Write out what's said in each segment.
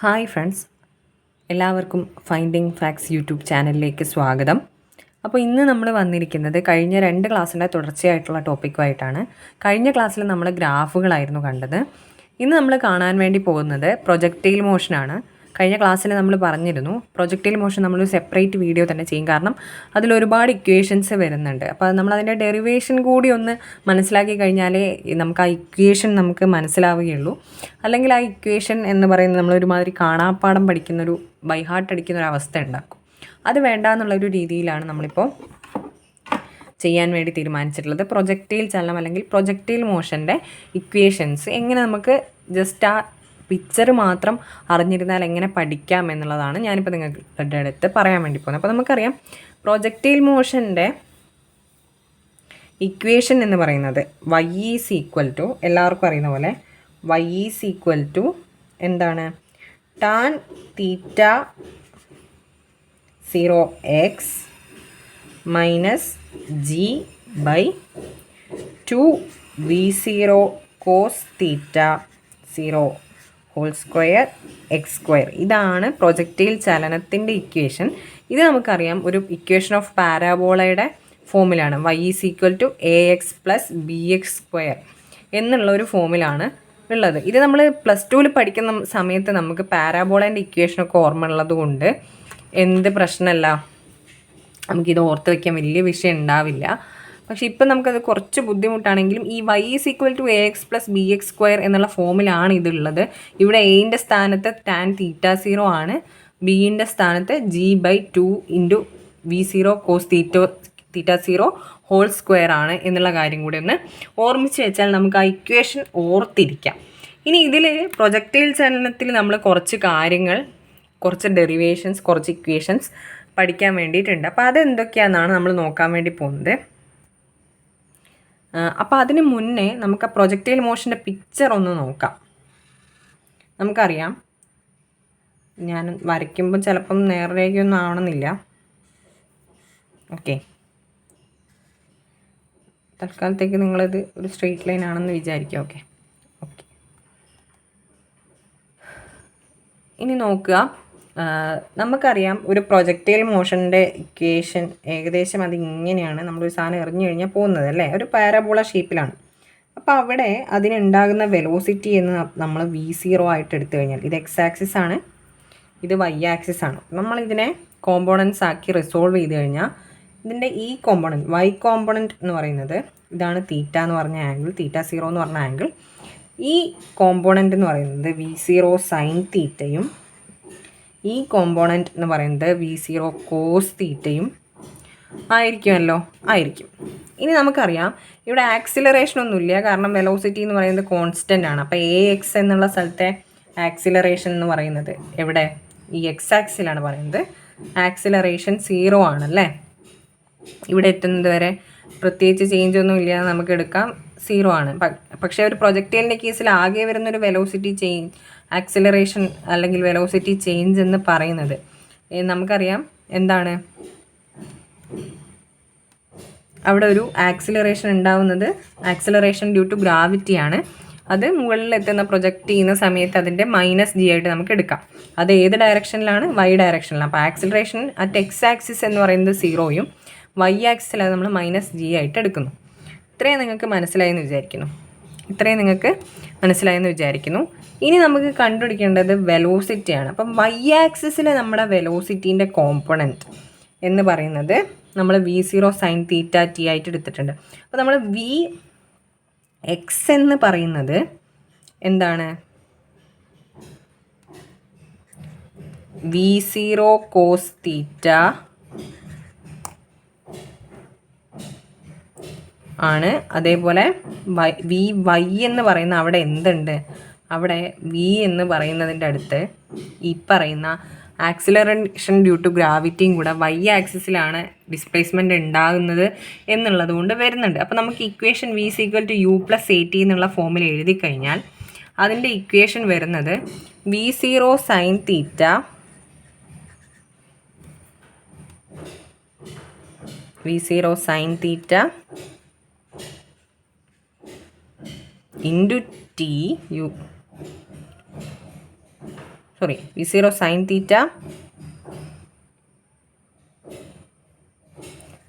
Hi friends, എല്ലാവർക്കും finding facts YouTube ചാനലിലേക്ക് സ്വാഗതം. അപ്പോൾ ഇന്ന് നമ്മൾ വന്നിരിക്കുന്നത് കഴിഞ്ഞ 2 ക്ലാസ്സിൻ്റെ തുടർച്ചയായിട്ടുള്ള ടോപ്പിക്കുമായിട്ടാണ്. കഴിഞ്ഞ ക്ലാസ്സിൽ നമ്മൾ ഗ്രാഫുകളായിരുന്നു കണ്ടത്. ഇന്ന് നമ്മൾ കാണാൻ വേണ്ടി പോകുന്നത് പ്രൊജക്റ്റൈൽ മോഷനാണ്. കഴിഞ്ഞ ക്ലാസ്സിൽ നമ്മൾ പറഞ്ഞിരുന്നു പ്രൊജക്റ്റൈൽ മോഷൻ നമ്മളൊരു സെപ്പറേറ്റ് വീഡിയോ തന്നെ ചെയ്യും, കാരണം അതിലൊരുപാട് ഇക്വേഷൻസ് വരുന്നുണ്ട്. അപ്പോൾ നമ്മളതിൻ്റെ ഡെറിവേഷൻ കൂടി ഒന്ന് മനസ്സിലാക്കി കഴിഞ്ഞാലേ നമുക്ക് ആ ഇക്വേഷൻ നമുക്ക് മനസ്സിലാവുകയുള്ളൂ. അല്ലെങ്കിൽ ആ ഇക്വേഷൻ എന്ന് പറയുന്നത് നമ്മളൊരുമാതിരി കാണാപ്പാടം പഠിക്കുന്നൊരു ബൈ ഹാർട്ട് അടിക്കുന്നൊരു അവസ്ഥ ഉണ്ടാക്കും. അത് വേണ്ട എന്നുള്ളൊരു രീതിയിലാണ് നമ്മളിപ്പോൾ ചെയ്യാൻ വേണ്ടി തീരുമാനിച്ചിട്ടുള്ളത്. പ്രൊജക്റ്റൈൽ ചലനം അല്ലെങ്കിൽ പ്രൊജക്റ്റൈൽ മോഷൻ്റെ ഇക്വേഷൻസ് എങ്ങനെ നമുക്ക് ജസ്റ്റ് ആ പിക്ചർ മാത്രം അറിഞ്ഞിരുന്നാൽ എങ്ങനെ പഠിക്കാം എന്നുള്ളതാണ് ഞാനിപ്പോൾ നിങ്ങളുടെ അടുത്ത് പറയാൻ വേണ്ടി പോകുന്നത്. അപ്പോൾ നമുക്കറിയാം പ്രൊജക്റ്റൈൽ മോഷൻ്റെ ഇക്വേഷൻ എന്ന് പറയുന്നത് y ഈസ് ഈക്വൽ ടു, എല്ലാവർക്കും അറിയുന്ന പോലെ y ഈസ് ഈക്വൽ ടു എന്താണ്, tan theta 0x minus g by 2v0 cos theta 0 whole square x square. ഇതാണ് പ്രൊജക്റ്റൈൽ ചലനത്തിൻ്റെ ഇക്വേഷൻ. ഇത് നമുക്കറിയാം ഒരു ഇക്വേഷൻ ഓഫ് പാരാബോളയുടെ ഫോമിലാണ്. y is equal to ax plus b x square എന്നുള്ള ഒരു ഫോമിലാണ് ഉള്ളത്. ഇത് നമ്മൾ +2 പഠിക്കുന്ന സമയത്ത് നമുക്ക് പാരാബോളേൻ്റെ ഇക്വേഷനൊക്കെ ഓർമ്മ ഉള്ളത് കൊണ്ട് എന്ത് പ്രശ്നമല്ല, നമുക്കിത് ഓർത്ത് വയ്ക്കാൻ വലിയ വിഷയം ഉണ്ടാവില്ല. പക്ഷേ ഇപ്പം നമുക്കത് കുറച്ച് ബുദ്ധിമുട്ടാണെങ്കിലും ഈ y is equal to ax plus b x square എന്നുള്ള ഫോമിലാണ് ഇതുള്ളത്. ഇവിടെ എയിൻ്റെ സ്ഥാനത്ത് ടാൻ തീറ്റ 0 ആണ്, ബീൻ്റെ സ്ഥാനത്ത് g/2 into v0 cos theta 0 whole square ആണ് എന്നുള്ള കാര്യം കൂടി ഒന്ന് ഓർമ്മിച്ച് വെച്ചാൽ നമുക്ക് ആ ഇക്വേഷൻ ഓർത്തിരിക്കാം. ഇനി ഇതിൽ പ്രൊജക്റ്റൈൽ ചലനത്തിൽ നമ്മൾ കുറച്ച് കാര്യങ്ങൾ, കുറച്ച് ഡെറിവേഷൻസ്, കുറച്ച് ഇക്വേഷൻസ് പഠിക്കാൻ വേണ്ടിയിട്ടുണ്ട്. അപ്പോൾ അതെന്തൊക്കെയാണെന്നാണ് നമ്മൾ നോക്കാൻ വേണ്ടി പോകുന്നത്. അപ്പോൾ അതിന് മുന്നേ നമുക്ക് ആ പ്രൊജക്റ്റൈൽ മോഷൻ്റെ പിക്ചർ ഒന്ന് നോക്കാം. നമുക്കറിയാം, ഞാൻ വരയ്ക്കുമ്പോൾ ചിലപ്പം നേർരേഖയൊന്നും ആവണമെന്നില്ല. ഓക്കെ, തൽക്കാലത്തേക്ക് നിങ്ങളിത് ഒരു സ്ട്രെയിറ്റ് ലൈൻ ആണെന്ന് വിചാരിക്കുക. ഓക്കെ, ഇനി നോക്കുക. നമുക്കറിയാം ഒരു പ്രൊജക്റ്റൈൽ മോഷൻ്റെ ഇക്വേഷൻ ഏകദേശം അത് ഇങ്ങനെയാണ്. നമ്മളൊരു സാധനം എറിഞ്ഞു കഴിഞ്ഞാൽ പോകുന്നത് അല്ലേ, ഒരു പാരാബോള ഷേപ്പിലാണ്. അപ്പോൾ അവിടെ അതിനുണ്ടാകുന്ന വെലോസിറ്റി എന്ന് നമ്മൾ v0 ആയിട്ട് എടുത്തു കഴിഞ്ഞാൽ, ഇത് x ആക്സിസ് ആണ്, ഇത് y ആക്സിസ് ആണ്. നമ്മളിതിനെ കോമ്പോണൻസ് ആക്കി റിസോൾവ് ചെയ്ത് കഴിഞ്ഞാൽ ഇതിൻ്റെ ഈ കോമ്പോണൻറ്റ് y കോമ്പോണൻറ്റ് എന്ന് പറയുന്നത് ഇതാണ് തീറ്റ എന്ന് പറഞ്ഞ ആംഗിൾ, തീറ്റ 0 എന്ന് പറഞ്ഞ ആംഗിൾ. ഈ കോമ്പോണൻറ്റ് എന്ന് പറയുന്നത് v0 സൈൻ തീറ്റയും ഈ കോമ്പോണൻറ്റ് എന്ന് പറയുന്നത് v0 കോസ് തീറ്റയും ആയിരിക്കുമല്ലോ, ആയിരിക്കും. ഇനി നമുക്കറിയാം ഇവിടെ ആക്സിലറേഷൻ ഒന്നുമില്ല, കാരണം വെലോസിറ്റി എന്ന് പറയുന്നത് കോൺസ്റ്റൻ്റ് ആണ്. അപ്പോൾ ax എന്നുള്ള സ്ഥലത്തെ ആക്സിലറേഷൻ എന്ന് പറയുന്നത് എവിടെ, ഈ എക്സ് ആക്സിലാണ് പറയുന്നത്. ആക്സിലറേഷൻ 0 ആണല്ലേ, ഇവിടെ എത്തുന്നത് വരെ പ്രത്യേകിച്ച് ചേഞ്ച് ഒന്നും ഇല്ല, നമുക്ക് എടുക്കാം 0 ആണ്. പക്ഷേ ഒരു പ്രൊജക്റ്റൈലിൻ്റെ കേസിൽ ആകെ വരുന്നൊരു വെലോസിറ്റി ചേഞ്ച്, ആക്സിലറേഷൻ അല്ലെങ്കിൽ വെലോസിറ്റി ചേഞ്ച് എന്ന് പറയുന്നത് നമുക്കറിയാം എന്താണ്, അവിടെ ഒരു ആക്സിലറേഷൻ ഉണ്ടാവുന്നത് ആക്സിലറേഷൻ ഡ്യൂ ടു ഗ്രാവിറ്റിയാണ്. അത് മുകളിൽ എത്തുന്ന പ്രൊജക്റ്റ് ചെയ്യുന്ന സമയത്ത് അതിൻ്റെ -g ആയിട്ട് നമുക്ക് എടുക്കാം. അത് ഏത് ഡയറക്ഷനിലാണ്, y ഡയറക്ഷനിലാണ്. അപ്പോൾ ആക്സിലറേഷൻ അറ്റ് എക്സ് ആക്സിസ് എന്ന് പറയുന്നത് 0യും y ആക്സിസിൽ അത് നമ്മൾ -g ആയിട്ട് എടുക്കുന്നു. ഇത്രയും നിങ്ങൾക്ക് മനസ്സിലായെന്ന് വിചാരിക്കുന്നു. ഇനി നമുക്ക് കണ്ടുപിടിക്കേണ്ടത് വെലോസിറ്റിയാണ്. അപ്പം y ആക്സിസിൽ നമ്മുടെ വെലോസിറ്റീൻ്റെ കോമ്പണൻറ്റ് എന്ന് പറയുന്നത് നമ്മൾ v0 സൈൻ തീറ്റ t ആയിട്ട് എടുത്തിട്ടുണ്ട്. അപ്പോൾ നമ്മൾ vx എന്ന് പറയുന്നത് എന്താണ്, v0 കോസ് തീറ്റ ആണ്. അതേപോലെ vy എന്ന് പറയുന്ന അവിടെ എന്തുണ്ട്, അവിടെ v എന്ന് പറയുന്നതിൻ്റെ അടുത്ത് ഈ പറയുന്ന ആക്സിലറേഷൻ ഡ്യൂ ടു ഗ്രാവിറ്റിയും കൂടെ y ആക്സിസിലാണ് ഡിസ്പ്ലേസ്മെൻറ്റ് ഉണ്ടാകുന്നത് എന്നുള്ളത് കൊണ്ട് വരുന്നുണ്ട്. അപ്പോൾ നമുക്ക് equation v is equal to u plus at എന്നുള്ള ഫോമിൽ എഴുതി കഴിഞ്ഞാൽ അതിൻ്റെ ഇക്വേഷൻ വരുന്നത് v0 sine theta into t V0 sin theta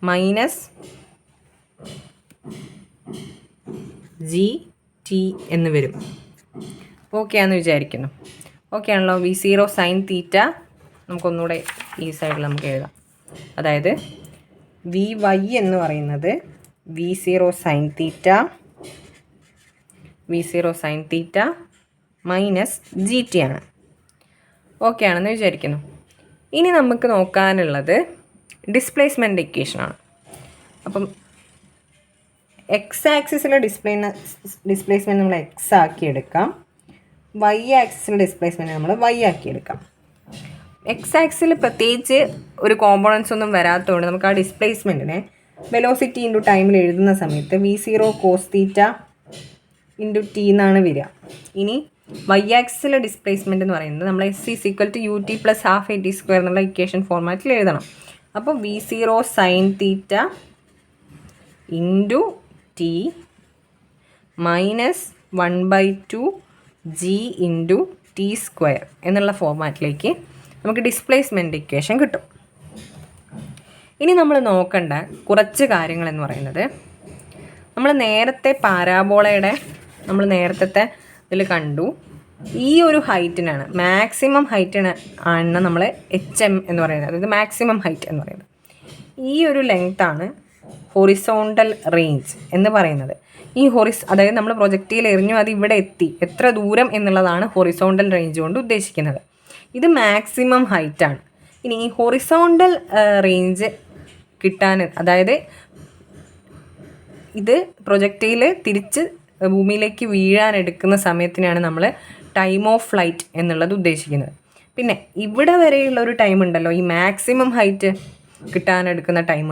minus GT എന്ന് വരും. ഓക്കെ ആണെന്ന് വിചാരിക്കുന്നു. ഓക്കെ ആണല്ലോ. V0 sin തീറ്റ നമുക്കൊന്നുകൂടെ ഈ സൈഡിൽ നമുക്ക് എഴുതാം. അതായത് VY എന്ന് പറയുന്നത് V0 sin theta minus GT ആണ്. ഓക്കെ ആണെന്ന് വിചാരിക്കുന്നു. ഇനി നമുക്ക് നോക്കാനുള്ളത് ഡിസ്പ്ലേസ്മെൻറ്റ് ഇക്വേഷനാണ്. അപ്പം എക്സ് ആക്സിസിലെ ഡിസ്പ്ലേസ്മെൻറ്റ് നമ്മൾ എക്സ് ആക്കി എടുക്കാം, വൈ ആക്സിസിലെ ഡിസ്പ്ലേസ്മെൻറ്റ് നമ്മൾ വൈ ആക്കി എടുക്കാം. എക്സ് ആക്സിൽ പ്രത്യേകിച്ച് ഒരു കോമ്പോണൻസ് ഒന്നും വരാത്തതുകൊണ്ട് നമുക്ക് ആ ഡിസ്പ്ലേസ്മെൻറ്റിനെ വെലോസിറ്റി ഇൻറ്റു ടൈമിൽ എഴുതുന്ന സമയത്ത് V0 cos തീറ്റ ഇൻറ്റു ടി എന്നാണ് വരിക. ഇനി വൈ ആക്സിലെ ഡിസ്പ്ലേസ്മെൻറ്റ് എന്ന് പറയുന്നത് നമ്മൾ S=ut + ½ at² എന്നുള്ള ഇക്വേഷൻ ഫോർമാറ്റിൽ എഴുതണം. അപ്പോൾ V0 sin തീറ്റ into t minus 1/2 G into T² എന്നുള്ള ഫോർമാറ്റിലേക്ക് നമുക്ക് ഡിസ്പ്ലേസ്മെൻറ്റ് ഇക്വേഷൻ കിട്ടും. ഇനി നമ്മൾ നോക്കേണ്ട കുറച്ച് കാര്യങ്ങളെന്ന് പറയുന്നത്, നമ്മൾ നേരത്തെ പാരാബോളയുടെ നമ്മൾ നേരത്തെ ഇതിൽ കണ്ടു, ഈ ഒരു ഹൈറ്റിനാണ് മാക്സിമം ഹൈറ്റിന് ആണ് നമ്മൾ HM എന്ന് പറയുന്നത്, അതായത് മാക്സിമം ഹൈറ്റ് എന്ന് പറയുന്നത്. ഈ ഒരു ലെങ്ത്താണ് ഹൊറിസോണ്ടൽ റേഞ്ച് എന്ന് പറയുന്നത്. ഈ അതായത് നമ്മൾ പ്രൊജക്റ്റിൽ എറിഞ്ഞു, അത് ഇവിടെ എത്തി, എത്ര ദൂരം എന്നുള്ളതാണ് ഹൊറിസോണ്ടൽ റേഞ്ച് കൊണ്ട് ഉദ്ദേശിക്കുന്നത്. ഇത് മാക്സിമം ഹൈറ്റാണ്. ഇനി ഈ ഹൊറിസോണ്ടൽ റേഞ്ച് കിട്ടാൻ, അതായത് ഇത് പ്രൊജക്റ്റിൽ തിരിച്ച് ഭൂമിയിലേക്ക് വീഴാൻ എടുക്കുന്ന സമയത്തിനാണ് നമ്മൾ ടൈം ഓഫ് ഫ്ലൈറ്റ് എന്നുള്ളത് ഉദ്ദേശിക്കുന്നത്. പിന്നെ ഇവിടെ വരെയുള്ള ഒരു ടൈം ഉണ്ടല്ലോ, ഈ മാക്സിമം ഹൈറ്റ് കിട്ടാനെടുക്കുന്ന ടൈം,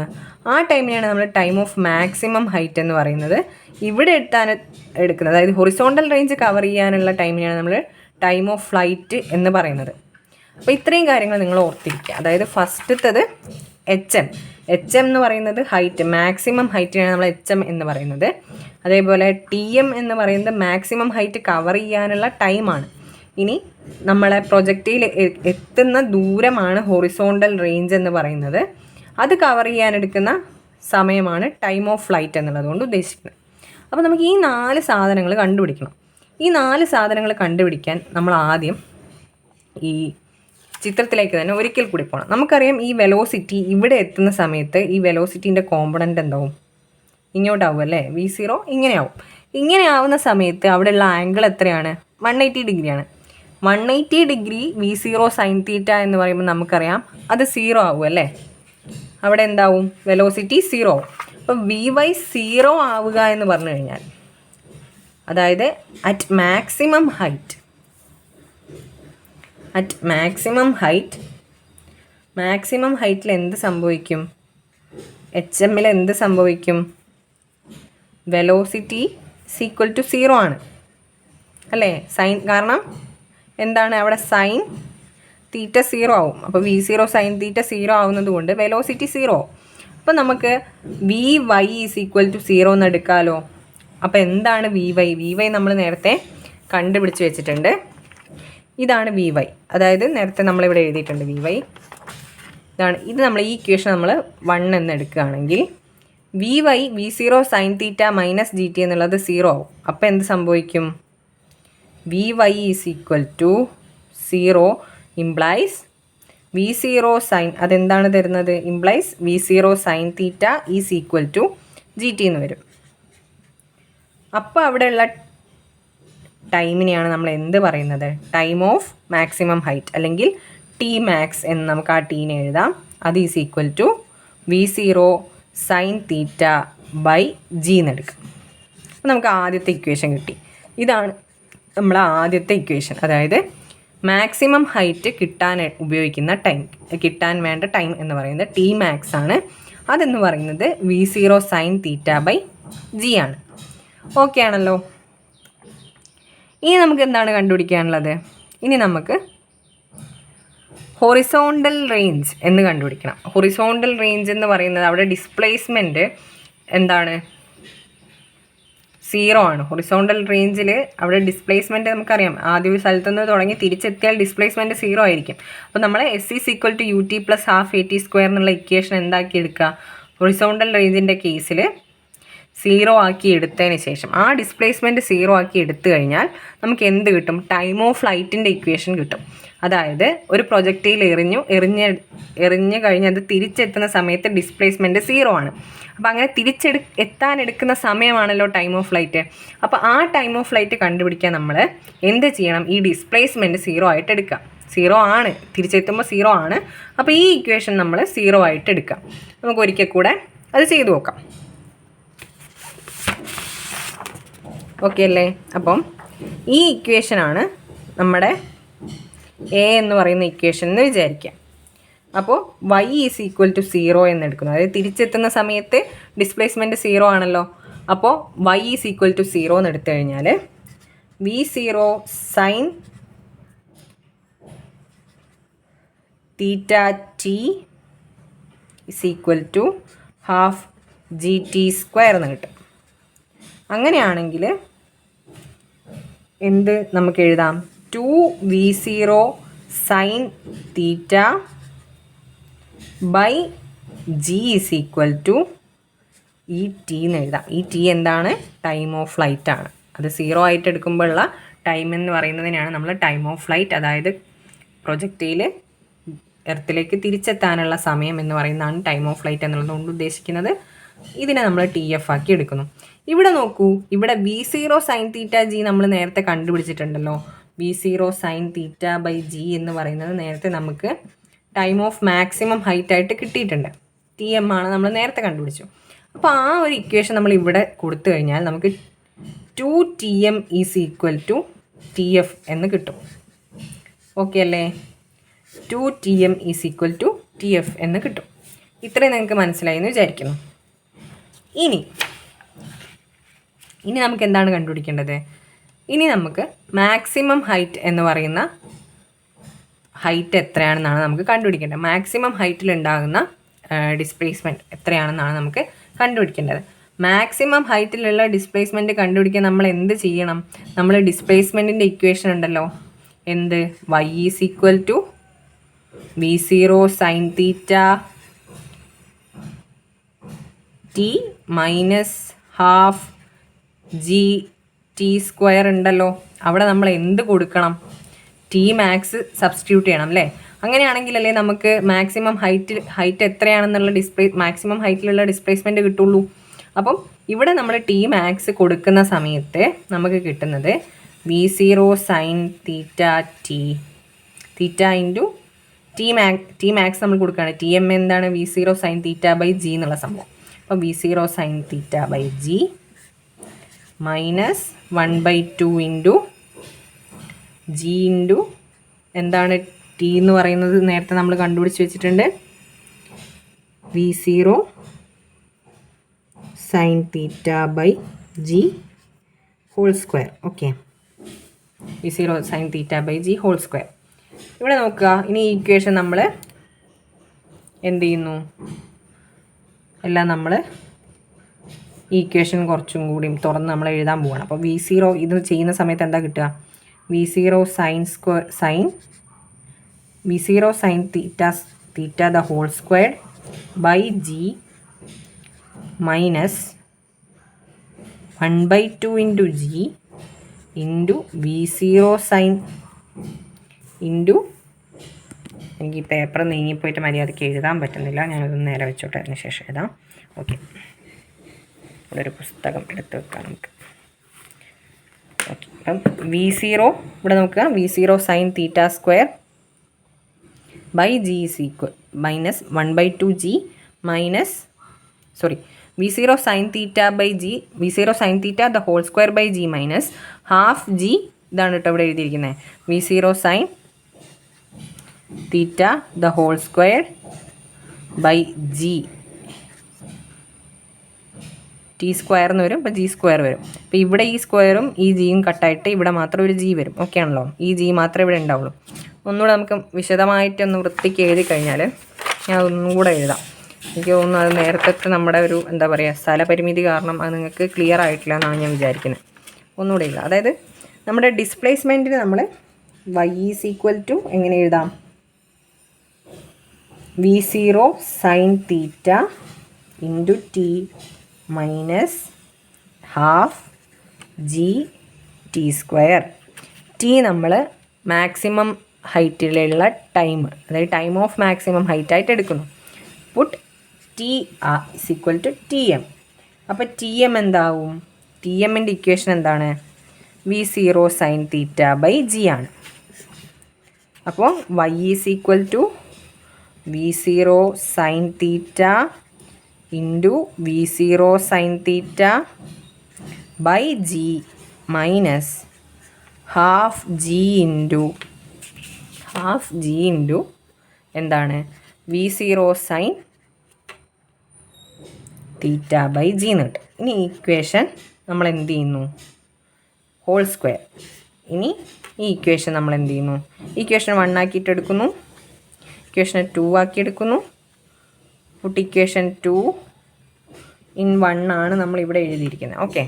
ആ ടൈമിനെയാണ് നമ്മൾ ടൈം ഓഫ് മാക്സിമം ഹൈറ്റ് എന്ന് പറയുന്നത്. ഇവിടെ എടുക്കുന്നത്, അതായത് ഹൊറിസോണ്ടൽ റേഞ്ച് കവർ ചെയ്യാനുള്ള ടൈമിനെയാണ് നമ്മൾ ടൈം ഓഫ് ഫ്ലൈറ്റ് എന്ന് പറയുന്നത്. അപ്പോൾ ഇത്രയും കാര്യങ്ങൾ നിങ്ങൾ ഓർത്തിരിക്കുക. അതായത് ഫസ്റ്റത്തത് HM എന്ന് പറയുന്നത് ഹൈറ്റ്, മാക്സിമം ഹൈറ്റിനാണ് നമ്മൾ HM എന്ന് പറയുന്നത്. അതേപോലെ TM എന്ന് പറയുന്നത് മാക്സിമം ഹൈറ്റ് കവർ ചെയ്യാനുള്ള ടൈമാണ്. ഇനി നമ്മളെ പ്രൊജക്റ്റിൽ എത്തുന്ന ദൂരമാണ് ഹൊറിസോണ്ടൽ റേഞ്ച് എന്ന് പറയുന്നത്. അത് കവർ ചെയ്യാനെടുക്കുന്ന സമയമാണ് ടൈം ഓഫ് ഫ്ലൈറ്റ് എന്നുള്ളതുകൊണ്ട് ഉദ്ദേശിക്കുന്നത്. അപ്പോൾ നമുക്ക് ഈ 4 സാധനങ്ങൾ കണ്ടുപിടിക്കണം. ഈ 4 സാധനങ്ങൾ കണ്ടുപിടിക്കാൻ നമ്മൾ ആദ്യം ഈ ചിത്രത്തിലേക്ക് തന്നെ ഒരിക്കൽ കൂടി പോകണം. നമുക്കറിയാം ഈ വെലോസിറ്റി ഇവിടെ എത്തുന്ന സമയത്ത് ഈ വെലോസിറ്റീൻ്റെ കോമ്പണൻ്റ് എന്താവും, ഇങ്ങോട്ടാവും അല്ലേ, V0 ഇങ്ങനെയാവും. ഇങ്ങനെ ആവുന്ന സമയത്ത് അവിടെയുള്ള ആംഗിൾ എത്രയാണ്, 180 ഡിഗ്രിയാണ്. 180 ഡിഗ്രി V0 sin തീറ്റ എന്ന് പറയുമ്പോൾ നമുക്കറിയാം അത് 0 ആവും അല്ലേ. അവിടെ എന്താവും, വെലോസിറ്റി 0 ആവും. അപ്പോൾ VY 0 ആവുക എന്ന് പറഞ്ഞു കഴിഞ്ഞാൽ, അതായത് അറ്റ് മാക്സിമം ഹൈറ്റിൽ എന്ത് സംഭവിക്കും, HMൽ എന്ത് സംഭവിക്കും, വെലോസിറ്റി =0 ആണ് അല്ലേ. സൈൻ, കാരണം എന്താണ് അവിടെ സൈൻ തീറ്റ 0 ആവും. അപ്പോൾ V0 sin തീറ്റ 0 ആവുന്നത് കൊണ്ട് വെലോസിറ്റി 0 ആവും. അപ്പോൾ നമുക്ക് VY =0 എന്ന് എടുക്കാമല്ലോ. അപ്പോൾ എന്താണ് VY നമ്മൾ നേരത്തെ കണ്ടുപിടിച്ച് വെച്ചിട്ടുണ്ട്. ഇതാണ് VY, അതായത് നേരത്തെ നമ്മളിവിടെ എഴുതിയിട്ടുണ്ട് VY ഇതാണ്. ഇത് നമ്മൾ ഈ ഇക്വേഷൻ നമ്മൾ 1 എന്ന് എടുക്കുകയാണെങ്കിൽ V0 sin theta minus GT എന്നുള്ളത് 0 ആവും. അപ്പോൾ എന്ത് സംഭവിക്കും, VY =0 ഇംപ്ലൈസ് V0 sin, അതെന്താണ് തരുന്നത്, ഇംപ്ലൈസ് V0 sin തീറ്റ GT എന്ന് വരും. അപ്പോൾ അവിടെയുള്ള ടൈമിനെയാണ് നമ്മൾ എന്ത് പറയുന്നത്, ടൈം ഓഫ് മാക്സിമം ഹൈറ്റ്, അല്ലെങ്കിൽ Tmax എന്ന് നമുക്ക് ആ ടീനെ എഴുതാം. അത് V0 sin തീറ്റ /G എന്നെടുക്കാം. അപ്പോൾ നമുക്ക് ആദ്യത്തെ ഇക്വേഷൻ കിട്ടി. ഇതാണ് നമ്മളെ ആദ്യത്തെ ഇക്വേഷൻ. അതായത് മാക്സിമം ഹൈറ്റ് കിട്ടാൻ ഉപയോഗിക്കുന്ന ടൈം, കിട്ടാൻ വേണ്ട ടൈം എന്ന് പറയുന്നത് Tmax ആണ്. അതെന്ന് പറയുന്നത് V0 sin തീറ്റ /G ആണ്. ഓക്കെ ആണല്ലോ. ഇനി നമുക്ക് എന്താണ് കണ്ടുപിടിക്കാനുള്ളത്, ഇനി നമുക്ക് ഹൊറിസോണ്ടൽ റേഞ്ച് എന്ന് കണ്ടുപിടിക്കണം. ഹൊറിസോണ്ടൽ റേഞ്ച് എന്ന് പറയുന്നത് അവിടെ ഡിസ്പ്ലേസ്മെൻറ്റ് എന്താണ്, 0 ആണ്. ഹൊറിസോണ്ടൽ റേഞ്ചിൽ അവിടെ ഡിസ്പ്ലേസ്മെൻറ്റ് നമുക്കറിയാം, ആദ്യ ഒരു സ്ഥലത്തുനിന്ന് തുടങ്ങി തിരിച്ചെത്തിയാൽ ഡിസ്പ്ലേസ്മെൻറ്റ് 0 ആയിരിക്കും. അപ്പോൾ നമ്മൾ S is equal to ut plus half at² എന്നുള്ള ഇക്വേഷൻ എന്താക്കി എടുക്കുക, ഹൊറിസോണ്ടൽ റേഞ്ചിൻ്റെ കേസിൽ 0 ആക്കി എടുത്തതിന് ശേഷം ആ ഡിസ്പ്ലേസ്മെൻറ്റ് 0 ആക്കി എടുത്തു കഴിഞ്ഞാൽ നമുക്ക് എന്ത് കിട്ടും, ടൈം ഓഫ് ഫ്ലൈറ്റിൻ്റെ ഇക്വേഷൻ കിട്ടും. അതായത് ഒരു പ്രൊജക്റ്റയിൽ എറിഞ്ഞ് കഴിഞ്ഞ് അത് തിരിച്ചെത്തുന്ന സമയത്ത് ഡിസ്പ്ലേസ്മെൻറ്റ് 0 ആണ്. അപ്പോൾ അങ്ങനെ എത്താനെടുക്കുന്ന സമയമാണല്ലോ ടൈം ഓഫ് ഫ്ലൈറ്റ്. അപ്പോൾ ആ ടൈം ഓഫ് ഫ്ലൈറ്റ് കണ്ടുപിടിക്കാൻ നമ്മൾ എന്ത് ചെയ്യണം, ഈ ഡിസ്പ്ലേസ്മെൻറ്റ് 0 ആയിട്ട് എടുക്കാം. 0 ആണ്, തിരിച്ചെത്തുമ്പോൾ 0 ആണ്. അപ്പോൾ ഈ ഇക്വേഷൻ നമ്മൾ 0 ആയിട്ട് എടുക്കാം. നമുക്ക് ഒരിക്കൽ കൂടെ അത് ചെയ്തു നോക്കാം. ഓക്കെ അല്ലേ? അപ്പം ഈ ഇക്വേഷനാണ് നമ്മുടെ എ എന്ന് പറയുന്ന ഇക്വേഷൻ എന്ന് വിചാരിക്കാം. അപ്പോൾ y ഈസ് ഈക്വൽ ടു 0 എന്ന് എടുക്കുന്നു. അതായത് തിരിച്ചെത്തുന്ന സമയത്ത് ഡിസ്പ്ലേസ്മെൻറ്റ് 0 ആണല്ലോ. അപ്പോൾ y ഈസ് ഈക്വൽ ടു 0 എന്ന് എടുത്തു കഴിഞ്ഞാൽ v0 sine theta t is equal to half gt² എന്ന് കിട്ടും. അങ്ങനെയാണെങ്കിൽ എന്ത് നമുക്ക് എഴുതാം, 2v0 sine theta by g is equal to ഈ ടി എന്ന് എഴുതാം. ഈ ടി എന്താണ്, ടൈം ഓഫ് ഫ്ലൈറ്റ് ആണ്. അത് 0 ആയിട്ട് എടുക്കുമ്പോഴുള്ള ടൈം എന്ന് പറയുന്നതിനാണ് നമ്മൾ ടൈം ഓഫ് ഫ്ലൈറ്റ്, അതായത് പ്രൊജക്റ്റയിൽ എർത്തിലേക്ക് തിരിച്ചെത്താനുള്ള സമയം എന്ന് പറയുന്നതാണ് ടൈം ഓഫ് ഫ്ലൈറ്റ് എന്നുള്ളതുകൊണ്ട് ഉദ്ദേശിക്കുന്നത്. ഇതിനെ നമ്മൾ TF ആക്കി എടുക്കുന്നു. ഇവിടെ നോക്കൂ, ഇവിടെ v0 സൈൻ തീറ്റ g നമ്മൾ നേരത്തെ കണ്ടുപിടിച്ചിട്ടുണ്ടല്ലോ. v0 sine theta by g എന്ന് പറയുന്നത് നേരത്തെ നമുക്ക് ടൈം ഓഫ് മാക്സിമം ഹൈറ്റ് ആയിട്ട് കിട്ടിയിട്ടുണ്ട്. TM ആണ് നമ്മൾ നേരത്തെ കണ്ടുപിടിച്ചു. അപ്പോൾ ആ ഒരു ഇക്വേഷൻ നമ്മൾ ഇവിടെ കൊടുത്തു കഴിഞ്ഞാൽ നമുക്ക് 2TM is equal to TF എന്ന് കിട്ടും. ഓക്കെ അല്ലേ? 2TM is equal to TF എന്ന് കിട്ടും. ഇത്രയും നിങ്ങൾക്ക് മനസ്സിലായി എന്ന് വിചാരിക്കുന്നു. ഇനി നമുക്ക് എന്താണ് കണ്ടുപിടിക്കേണ്ടത്? ഇനി നമുക്ക് മാക്സിമം ഹൈറ്റ് എന്ന് പറയുന്ന ഹൈറ്റ് എത്രയാണെന്നാണ് നമുക്ക് കണ്ടുപിടിക്കേണ്ടത്. മാക്സിമം ഹൈറ്റിലുണ്ടാകുന്ന ഡിസ്പ്ലേസ്മെൻറ്റ് എത്രയാണെന്നാണ് നമുക്ക് കണ്ടുപിടിക്കേണ്ടത്. മാക്സിമം ഹൈറ്റിലുള്ള ഡിസ്പ്ലേസ്മെൻറ്റ് കണ്ടുപിടിക്കാൻ നമ്മൾ എന്ത് ചെയ്യണം? നമ്മൾ ഡിസ്പ്ലേസ്മെൻറ്റിൻ്റെ ഇക്വേഷൻ ഉണ്ടല്ലോ, എന്ത്, y is equal to v0 sine theta t minus half gt² ഉണ്ടല്ലോ. അവിടെ നമ്മൾ എന്ത് കൊടുക്കണം? ടി മാക്സ് സബ്സ്റ്റിറ്റ്യൂട്ട് ചെയ്യണം അല്ലേ? അങ്ങനെയാണെങ്കിലല്ലേ നമുക്ക് മാക്സിമം ഹൈറ്റ് എത്രയാണെന്നുള്ള മാക്സിമം ഹൈറ്റിലുള്ള ഡിസ്പ്ലേസ്മെൻറ്റ് കിട്ടുള്ളൂ. അപ്പം ഇവിടെ നമ്മൾ ടി മാക്സ് കൊടുക്കുന്ന സമയത്ത് നമുക്ക് കിട്ടുന്നത് v0 sine theta theta into t max നമ്മൾ കൊടുക്കുകയാണ്. TM എന്താണ്? v0 sine theta by g എന്നുള്ള സംഭവം. അപ്പോൾ v0 sine theta by g minus 1/2 into g into എന്താണ് ടി എന്ന് പറയുന്നത് നേരത്തെ നമ്മൾ കണ്ടുപിടിച്ച് വെച്ചിട്ടുണ്ട്, v0 sine theta by g whole square. Okay, v0 sine theta by g whole square. ഇവിടെ നോക്കുക, ഇനി ഈ ഇക്വേഷൻ നമ്മൾ എന്ത് ചെയ്യുന്നു, എല്ലാം നമ്മൾ ഈ ഇക്വേഷൻ കുറച്ചും കൂടി തുറന്ന് നമ്മൾ എഴുതാൻ പോവുകയാണ്. അപ്പോൾ v0 ഇത് ചെയ്യുന്ന സമയത്ത് എന്താ കിട്ടുക? v0 sine theta the whole square by g minus 1/2 into g into v0 sine into, എനിക്ക് ഈ പേപ്പർ നീങ്ങിപ്പോയിട്ട് മര്യാദയ്ക്ക് എഴുതാൻ പറ്റുന്നില്ല, ഞാനതൊന്ന് നേരെ വെച്ചോട്ടെ, അതിന് ശേഷം എഴുതാം. ഓക്കെ, ഇവിടെ ഒരു പുസ്തകം എടുത്ത് വെക്കാം നമുക്ക്. ഓക്കെ, അപ്പം v0 ഇവിടെ നോക്കുക, v0 sine theta square by g is equal minus 1/2 g minus v0 sine theta by g, v0 sine theta the whole square by g minus half g, ഇതാണ് കേട്ടോ ഇവിടെ എഴുതിയിരിക്കുന്നത്, v0 sine theta the whole square by g, t square എന്ന് വരും, അപ്പോൾ g square വരും. അപ്പോൾ ഇവിടെ ഈ സ്ക്വയറും ഈ ജിയും കട്ടായിട്ട് ഇവിടെ മാത്രം ഒരു g വരും. ഓക്കെ ആണല്ലോ? ഈ g മാത്രമേ ഇവിടെ ഉണ്ടാവുള്ളൂ. ഒന്നുകൂടെ നമുക്ക് വിശദമായിട്ടൊന്ന് വൃത്തിക്ക് എഴുതി കഴിഞ്ഞാൽ ഞാൻ ഒന്നും കൂടെ എഴുതാം. എനിക്ക് തോന്നുന്നു അത് നേരത്തെ നമ്മുടെ ഒരു എന്താ പറയുക സ്ഥലപരിമിതി കാരണം അത് നിങ്ങൾക്ക് ക്ലിയർ ആയിട്ടില്ല എന്നാണ് ഞാൻ വിചാരിക്കുന്നത്. ഒന്നുകൂടെ ഇല്ല. അതായത് നമ്മുടെ ഡിസ്പ്ലേസ്മെൻറ്റിന് നമ്മൾ y ഈസ് ഈക്വൽ ടു എങ്ങനെ എഴുതാം? v0 sine theta into t minus half g t square. T നമ്മൾ മാക്സിമം ഹൈറ്റിലുള്ള ടൈം, അതായത് ടൈം ഓഫ് മാക്സിമം ഹൈറ്റ് ആയിട്ട് എടുക്കുന്നു. Put t is equal to t m. അപ്പോൾ ടി എം എന്താവും? ടി എമ്മിൻ്റെ ഇക്വേഷൻ എന്താണ്? v0 sine theta by g ആണ്. അപ്പോൾ y is equal to v0 sine theta into v0 sine theta by g minus half g into എന്താണ്? v0 sine theta by g എന്ന് കിട്ടും. ഇനി equation നമ്മൾ എന്ത് ചെയ്യുന്നു? Whole square. ഇനി ഈ ഇക്വേഷൻ നമ്മൾ എന്ത് ചെയ്യുന്നു? ഇക്വേഷൻ 1 ആക്കിയിട്ട് എടുക്കുന്നു, ഇക്വേഷൻ 2 ആക്കി എടുക്കുന്നു. പുട്ട് ഇക്വേഷൻ 2 in 1 ആണ് നമ്മളിവിടെ എഴുതിയിരിക്കുന്നത്. ഓക്കെ,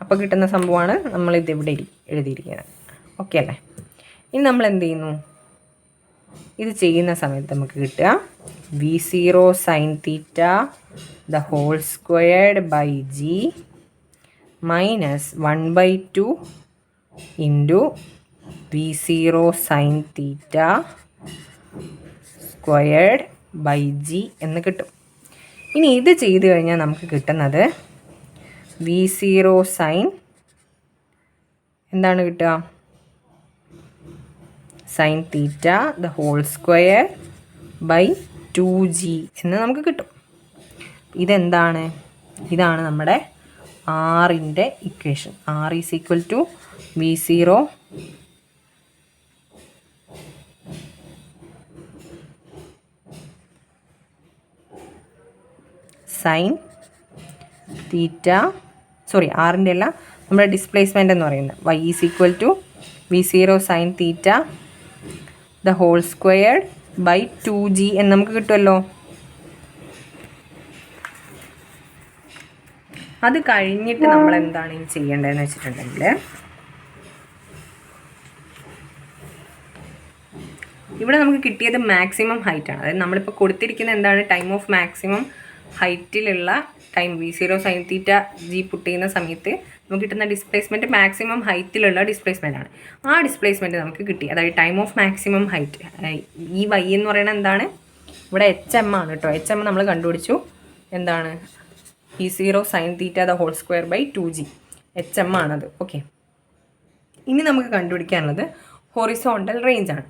അപ്പോൾ കിട്ടുന്ന സംഭവമാണ് നമ്മളിതിവിടെ എഴുതിയിരിക്കുന്നത്. ഓക്കെ അല്ലേ? ഇനി നമ്മൾ എന്ത് ചെയ്യുന്നു? ഇത് ചെയ്യുന്ന സമയത്ത് നമുക്ക് കിട്ടുക v0 sine theta the whole squared by g minus 1/2 into v0 sine theta squared by g എന്ന് കിട്ടും. ഇനി ഇത് ചെയ്ത് കഴിഞ്ഞാൽ നമുക്ക് കിട്ടുന്നത് v0 സൈൻ എന്താണ് കിട്ടുക? Sine theta the whole square by 2g എന്ന് നമുക്ക് കിട്ടും. ഇതെന്താണ്? ഇതാണ് നമ്മുടെ ആറിൻ്റെ ഇക്വേഷൻ. r is equal to v0 sine theta, sorry ആറിൻ്റെ അല്ല, നമ്മുടെ ഡിസ്പ്ലേസ്മെൻ്റ് എന്ന് പറയുന്നത് y is equal to v0 sine theta the whole squared by 2g എന്ന് നമുക്ക് കിട്ടുമല്ലോ. അത് കഴിഞ്ഞിട്ട് നമ്മൾ എന്താണ് ഇനി ചെയ്യേണ്ടതെന്ന് വെച്ചിട്ടുണ്ടെങ്കിൽ, ഇവിടെ നമുക്ക് കിട്ടിയത് മാക്സിമം ഹൈറ്റ് ആണ്. അതായത് നമ്മളിപ്പോൾ കൊടുത്തിരിക്കുന്ന എന്താണ്? ടൈം ഓഫ് മാക്സിമം ഹൈറ്റിലുള്ള time v0 sine theta g put ചെയ്യുന്ന സമയത്ത് നമുക്ക് കിട്ടുന്ന ഡിസ്പ്ലേസ്മെൻറ്റ് മാക്സിമം ഹൈറ്റിലുള്ള ഡിസ്പ്ലേസ്മെൻ്റ് ആണ്. ആ ഡിസ്പ്ലേസ്മെൻറ്റ് നമുക്ക് കിട്ടി. അതായത് ടൈം ഓഫ് മാക്സിമം ഹൈറ്റ്. ഈ y എന്ന് പറയുന്നത് എന്താണ്? ഇവിടെ HM ആണ് കേട്ടോ. HM നമ്മൾ കണ്ടുപിടിച്ചു. എന്താണ്? v0 sine theta the whole square by 2g. HM ആണത്. ഓക്കെ, ഇനി നമുക്ക് കണ്ടുപിടിക്കാനുള്ളത് ഹൊറിസോണ്ടൽ റേഞ്ച് ആണ്.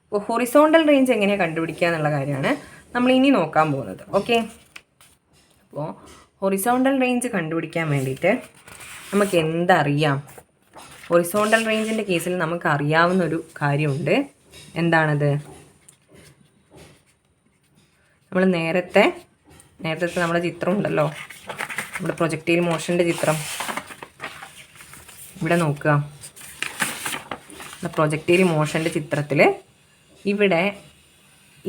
അപ്പോൾ ഹൊറിസോണ്ടൽ റേഞ്ച് എങ്ങനെയാണ് കണ്ടുപിടിക്കുക എന്നുള്ള കാര്യമാണ് നമ്മൾ ഇനി നോക്കാൻ പോകുന്നത്. ഓക്കെ, അപ്പോൾ ഹൊറിസോണ്ടൽ റേഞ്ച് കണ്ടുപിടിക്കാൻ വേണ്ടിയിട്ട് നമുക്ക് എന്തറിയാം? ഹൊറിസോണ്ടൽ റേഞ്ചിൻ്റെ കേസിൽ നമുക്ക് അറിയാവുന്നൊരു കാര്യമുണ്ട്. എന്താണത്? നമ്മൾ നേരത്തെ നമ്മുടെ ചിത്രം ഉണ്ടല്ലോ, നമ്മുടെ പ്രൊജക്റ്റൈൽ മോഷൻ്റെ ചിത്രം ഇവിടെ നോക്കുക. പ്രൊജക്റ്റൈൽ മോഷൻ്റെ ചിത്രത്തിൽ ഇവിടെ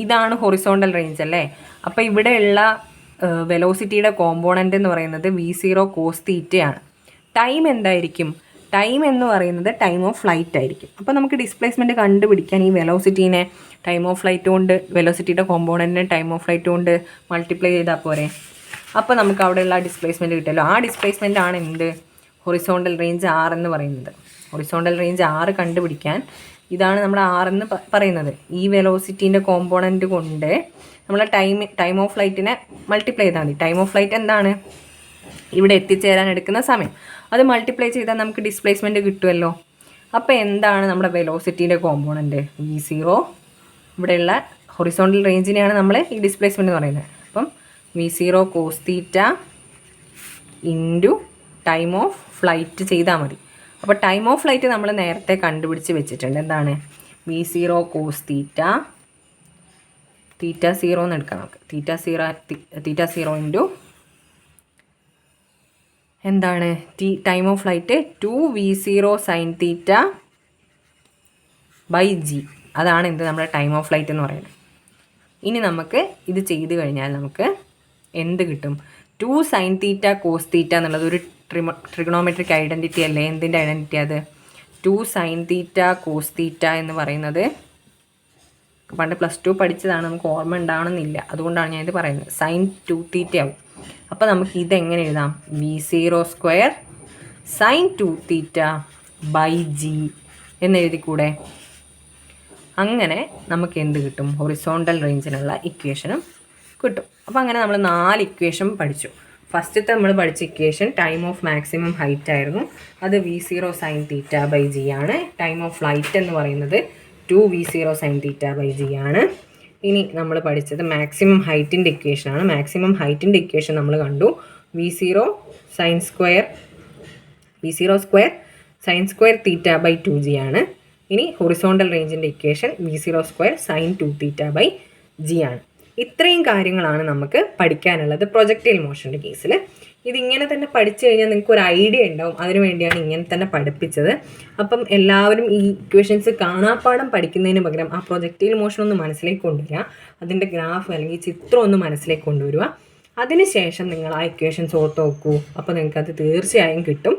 ഇതാണ് ഹൊറിസോണ്ടൽ റേഞ്ച് അല്ലേ? അപ്പോൾ ഇവിടെയുള്ള വെലോസിറ്റിയുടെ കോമ്പോണൻ്റ് എന്ന് പറയുന്നത് v0 കോസ് തീറ്റയാണ്. ടൈം എന്തായിരിക്കും? ടൈം എന്ന് പറയുന്നത് ടൈം ഓഫ് ഫ്ലൈറ്റ് ആയിരിക്കും. അപ്പോൾ നമുക്ക് ഡിസ്പ്ലേസ്മെൻറ്റ് കണ്ടുപിടിക്കാൻ ഈ വെലോസിറ്റീനെ ടൈം ഓഫ് ഫ്ലൈറ്റ് കൊണ്ട്, വെലോസിറ്റിയുടെ കോമ്പോണൻറ്റിനെ ടൈം ഓഫ് ഫ്ലൈറ്റ് കൊണ്ട് മൾട്ടിപ്ലൈ ചെയ്താൽ പോരെ. അപ്പോൾ നമുക്ക് അവിടെയുള്ള ഡിസ്പ്ലേസ്മെൻറ്റ് കിട്ടുമല്ലോ. ആ ഡിസ്പ്ലേസ്മെൻ്റ് ആണ് എന്ത്? ഹൊറിസോണ്ടൽ റേഞ്ച് r എന്ന് പറയുന്നത്. ഹൊറിസോണ്ടൽ റേഞ്ച് r കണ്ടുപിടിക്കാൻ ഇതാണ് നമ്മൾ r എന്ന് പറയുന്നത്. ഈ വെലോസിറ്റീൻ്റെ കോമ്പോണൻറ്റ് കൊണ്ട് നമ്മൾ ടൈം ഓഫ് ഫ്ലൈറ്റിനെ മൾട്ടിപ്ലൈ ചെയ്താൽ മതി. ടൈം ഓഫ് ഫ്ലൈറ്റ് എന്താണ്? ഇവിടെ എത്തിച്ചേരാൻ എടുക്കുന്ന സമയം. അത് മൾട്ടിപ്ലൈ ചെയ്താൽ നമുക്ക് ഡിസ്പ്ലേസ്മെൻറ്റ് കിട്ടുമല്ലോ. അപ്പോൾ എന്താണ് നമ്മുടെ വെലോസിറ്റീൻ്റെ കോമ്പോണൻറ്റ്? v0. ഇവിടെയുള്ള ഹൊറിസോണ്ടൽ റേഞ്ചിനെയാണ് നമ്മൾ ഈ ഡിസ്പ്ലേസ്മെൻറ്റ് എന്ന് പറയുന്നത്. അപ്പം v0 cos theta into time of flight ചെയ്താൽ മതി. അപ്പോൾ ടൈം ഓഫ് ഫ്ലൈറ്റ് നമ്മൾ നേരത്തെ കണ്ടുപിടിച്ച് വെച്ചിട്ടുണ്ട്. എന്താണ്? v0 കോസ് തീറ്റ 0 എന്ന് എടുക്കാം നമുക്ക്. തീറ്റ 0 ഇൻറ്റു എന്താണ്? Time of flight 2v0 sine theta by g. അതാണ് എന്ത്? നമ്മുടെ ടൈം ഓഫ് ഫ്ലൈറ്റ് എന്ന് പറയുന്നത്. ഇനി നമുക്ക് ഇത് ചെയ്ത് കഴിഞ്ഞാൽ നമുക്ക് എന്ത് കിട്ടും? 2 sin θ cos θ എന്നുള്ളത് ഒരു ട്രിഗണോമെട്രിക് ഐഡൻറ്റിറ്റി അല്ലേ? എന്തിൻ്റെ ഐഡൻറ്റിറ്റി അത്? 2 sin θ cos θ എന്ന് പറയുന്നത് പണ്ട് +2 പഠിച്ചതാണ്, നമുക്ക് ഓർമ്മ ഉണ്ടാവണമെന്നില്ല, അതുകൊണ്ടാണ് ഞാനിത് പറയുന്നത്. sin 2θ ആവും. അപ്പോൾ നമുക്ക് ഇതെങ്ങനെ എഴുതാം? V0² sin 2θ/g എന്ന് എഴുതിക്കൂടെ? അങ്ങനെ നമുക്ക് എന്ത് കിട്ടും? ഹൊറിസോണ്ടൽ റേഞ്ചിനുള്ള ഇക്വേഷനും കിട്ടും. അപ്പോൾ അങ്ങനെ നമ്മൾ 4 ഇക്വേഷൻ പഠിച്ചു. ഫസ്റ്റത്തെ നമ്മൾ പഠിച്ച equation time of maximum height ആയിരുന്നു. അത് V0 sin θ/g ആണ്. ടൈം ഓഫ് ഫ്ലൈറ്റ് എന്ന് പറയുന്നത് 2V0 sin θ/g ആണ്. ഇനി നമ്മൾ പഠിച്ചത് മാക്സിമം ഹൈറ്റിൻ്റെ ഇക്വേഷനാണ്. മാക്സിമം ഹൈറ്റിൻ്റെ ഇക്വേഷൻ നമ്മൾ കണ്ടു. V0² sin θ/2g ആണ്. ഇനി horizontal റേഞ്ചിൻ്റെ equation V0² sin 2θ/g ആണ്. ഇത്രയും കാര്യങ്ങളാണ് നമുക്ക് പഠിക്കാനുള്ളത് പ്രൊജക്റ്റൈൽ മോഷൻ്റെ കേസിൽ. ഇതിങ്ങനെ തന്നെ പഠിച്ചു കഴിഞ്ഞാൽ നിങ്ങൾക്ക് ഒരു ഐഡിയ ഉണ്ടാവും. അതിനു വേണ്ടിയാണ് ഇങ്ങനെ തന്നെ പഠിപ്പിച്ചത്. അപ്പം എല്ലാവരും ഈ ഇക്വേഷൻസ് കാണാപ്പാഠം പഠിക്കുന്നതിന് പകരം ആ പ്രൊജക്റ്റൈൽ മോഷൻ ഒന്ന് മനസ്സിലേക്ക് കൊണ്ടുവരിക. അതിൻ്റെ ഗ്രാഫ് അല്ലെങ്കിൽ ചിത്രം ഒന്ന് മനസ്സിലേക്ക് കൊണ്ടുവരിക. അതിനുശേഷം നിങ്ങൾ ആ ഇക്വേഷൻസ് ഓർത്ത് നോക്കൂ. അപ്പോൾ നിങ്ങൾക്കത് തീർച്ചയായും കിട്ടും.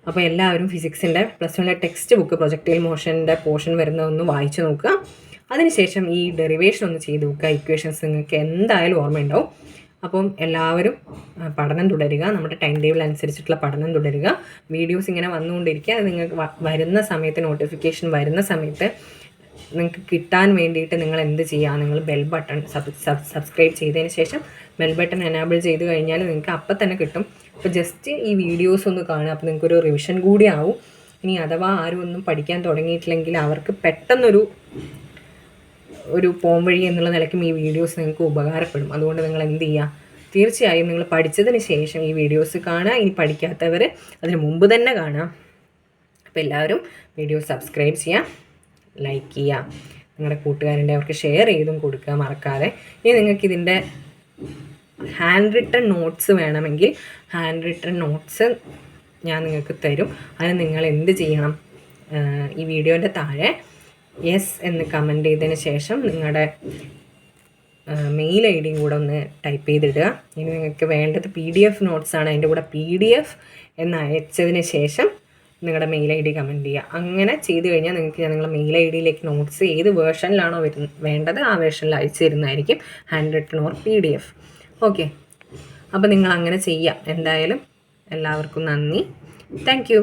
അപ്പോൾ എല്ലാവരും ഫിസിക്സിൻ്റെ +1 ടെക്സ്റ്റ് ബുക്ക് പ്രൊജക്റ്റൈൽ മോഷൻ്റെ പോർഷൻ വരുന്നതൊന്ന് വായിച്ചു നോക്കുക. അതിനുശേഷം ഈ ഡെറിവേഷൻ ഒന്ന് ചെയ്ത് നോക്കുക. ഇക്വേഷൻസ് നിങ്ങൾക്ക് എന്തായാലും ഓർമ്മയുണ്ടാവും. അപ്പം എല്ലാവരും പഠനം തുടരുക. നമ്മുടെ ടൈം ടേബിൾ അനുസരിച്ചിട്ടുള്ള പഠനം തുടരുക. വീഡിയോസ് ഇങ്ങനെ വന്നുകൊണ്ടിരിക്കുക. അത് നിങ്ങൾക്ക് വരുന്ന സമയത്ത്, നോട്ടിഫിക്കേഷൻ വരുന്ന സമയത്ത് നിങ്ങൾക്ക് കിട്ടാൻ വേണ്ടിയിട്ട് നിങ്ങൾ എന്ത് ചെയ്യുക? നിങ്ങൾ ബെൽ ബട്ടൺ സബ്സ്ക്രൈബ് ചെയ്തതിന് ശേഷം ബെൽ ബട്ടൺ എനാബിൾ ചെയ്ത് കഴിഞ്ഞാൽ നിങ്ങൾക്ക് അപ്പം തന്നെ കിട്ടും. അപ്പോൾ ജസ്റ്റ് ഈ വീഡിയോസ് ഒന്ന് കാണുക. അപ്പോൾ നിങ്ങൾക്കൊരു റിവിഷൻ കൂടി ആവും. ഇനി അഥവാ ആരും ഒന്നും പഠിക്കാൻ തുടങ്ങിയിട്ടില്ലെങ്കിൽ അവർക്ക് പെട്ടെന്നൊരു പോം വഴി എന്നുള്ള നിലയ്ക്കും ഈ വീഡിയോസ് നിങ്ങൾക്ക് ഉപകാരപ്പെടും. അതുകൊണ്ട് നിങ്ങൾ എന്ത് ചെയ്യുക? തീർച്ചയായും നിങ്ങൾ പഠിച്ചതിന് ശേഷം ഈ വീഡിയോസ് കാണുക. ഇനി പഠിക്കാത്തവർ അതിന് മുമ്പ് തന്നെ കാണുക. അപ്പോൾ എല്ലാവരും വീഡിയോ സബ്സ്ക്രൈബ് ചെയ്യുക, ലൈക്ക് ചെയ്യുക, നിങ്ങളുടെ കൂട്ടുകാരുടെ അവർക്ക് ഷെയർ ചെയ്തും കൊടുക്കുക മറക്കാതെ. ഇനി നിങ്ങൾക്കിതിൻ്റെ ഹാൻഡ് റിട്ടൺ നോട്ട്സ് വേണമെങ്കിൽ ഹാൻഡ് റിട്ടൺ നോട്ട്സ് ഞാൻ നിങ്ങൾക്ക് തരും. അതിന് നിങ്ങൾ എന്ത് ചെയ്യണം? ഈ വീഡിയോൻ്റെ താഴെ യെസ് എന്ന് കമൻറ്റ് ചെയ്തതിന് ശേഷം നിങ്ങളുടെ മെയിൽ ഐ ഡിയും കൂടെ ഒന്ന് ടൈപ്പ് ചെയ്തിടുക. ഇനി നിങ്ങൾക്ക് വേണ്ടത് PDF നോട്ട്സാണ്. അതിൻ്റെ കൂടെ PDF എന്ന് അയച്ചതിന് ശേഷം നിങ്ങളുടെ മെയിൽ ഐ ഡി കമൻറ്റ് ചെയ്യുക. അങ്ങനെ ചെയ്ത് കഴിഞ്ഞാൽ നിങ്ങൾക്ക് നിങ്ങളുടെ മെയിൽ ഐ ഡിയിലേക്ക് നോട്ട്സ് ഏത് വേർഷനിലാണോ വേണ്ടത് ആ വേർഷനിൽ അയച്ചു തരുന്നതായിരിക്കും, hand written or PDF. Okay, അപ്പോൾ നിങ്ങൾ അങ്ങനെ ചെയ്യാം. എന്തായാലും എല്ലാവർക്കും നന്ദി. Thank you.